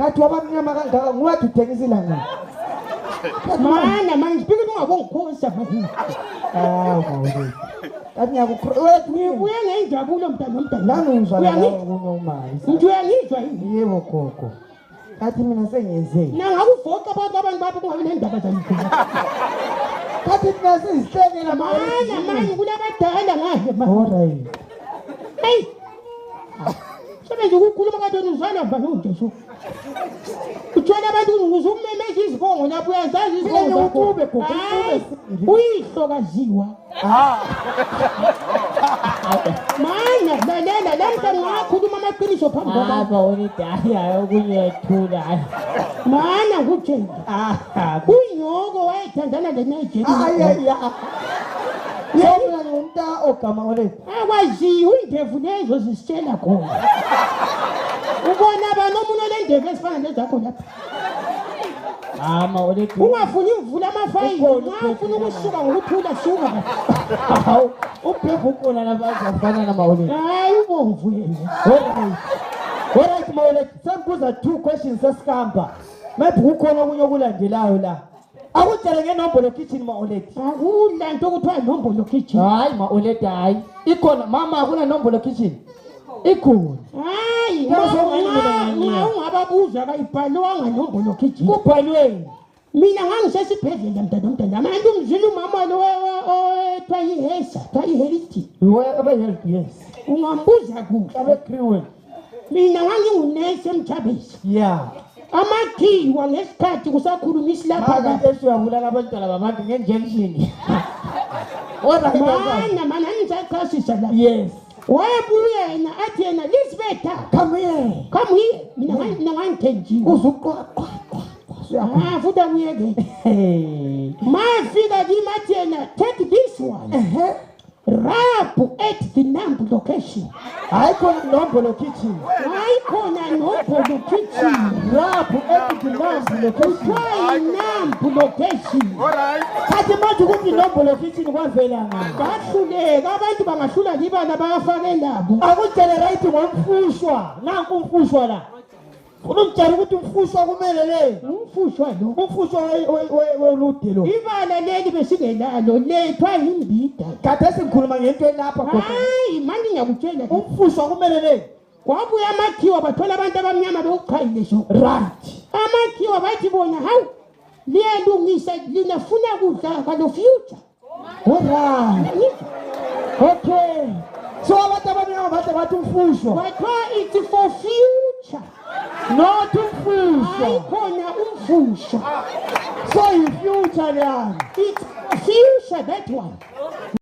Kathi wabamnyama kangaka nguwathi uthengisela ngani? Mana manje phike ungabongikhosa manje. Mawulethu. Kathi ngiyakukhohlwa Ngibuye ngenjabulo mntana. nangizwa lawo kunye umali. Nje uyangizwa yini? Yebo gogo. Kathi mina sengiyenzeni. Nangakuvoca abantu babo kungabi nendaba zanikhona. Kathi thina sizihlekela Mana manje kulabadala ngahle ma. Alright. Hey. Sebenze ukukhuluma kanti uzwana bani unjesho. Utshela abantu ngizumemeza izibongo lapho uyazazi izibongo. Ukube gogo. Uyihlokaziwa. Mana lalela lamhla ngakhuluma amaqiniso phambi kwakho. Unidaya ukunyethula. Mana ngutshela. Unyoko wayethandana leNigeria. Yena ngumuntu ogama olethu. Akwaziyo indevu lezo zisitshela khona. Ubona banomunye lendebe esifana lezakho lapha. Mawulethu. Ungafuni imvula amafayini. Ungafuni ukusuka ngokuthula suka. Hawu, ubhebhu khona labazafana namawulethu. Hayi ubomvu yena. Alright mawulethu. Sembuza 2 questions sesikamba. Maybe kukhona okunye okulandelayo la. Akutshele ngenombolo kitchen mawulethu. Akula nto kuthiwa inombolo kitchen. Hayi mawulethu hayi. Ikhona mama akuna nombolo kitchen. Ikhona. Hayi, ungababuza kayibhalwanga nombolo kitchen. Kubhalweni. Mina ngangisesibhedlela mntana. Manje ungizwile umama lo etwa ihesa, twa iheriti. Yes. Ungambuza kuhle. Abe Greenwell. Mina ngangingunesi emthabisi. Yeah. Amakhiwa ngesikhathi kusakhulumisa lapha. Maka esuyabulala abantwana babantu ngenjunction. Mana ngisachasisa la. Yes. Wayebuye yena athi yena Lisbeth. Come here. Mina ngangithenjiwe. Uzuqwa. Futhi akuyeke. Mafika kimi athi yena take this one. Rap at the number location. Hayikhona nombolo kitchen. Hayikhona nombolo kitchen. Rap at the number location. Try number location. Alright. Kathi manje ukuthi nombolo kitchen kwavela ngani? Bahluleka abantu bangahlula libana bayafaka elabo. Akutshele right ngomfushwa. Nanku umfushwa la. Unumtshela ukuthi umfushwa kumele le. Umfushwa lo. Umfushwa welude lo. Ibala leli besingelalo lethwa yimbida. Kade sikhuluma ngento lapha gogo. Hayi manje ngiyakutshela. Umfushwa kumele le. Kwabuya amakhiwa bathola abantu abamnyama bekuqhayile sho. Right. Amakhiwa bathi bona hawu liyalungisa linafuna kudla kalo future. Alright. Okay. So abantu abamnyama bathi umfushwa. Bathiwa it's for future. Not umfushwa. Hayikhona umfushwa. So in future yani. It's future that one.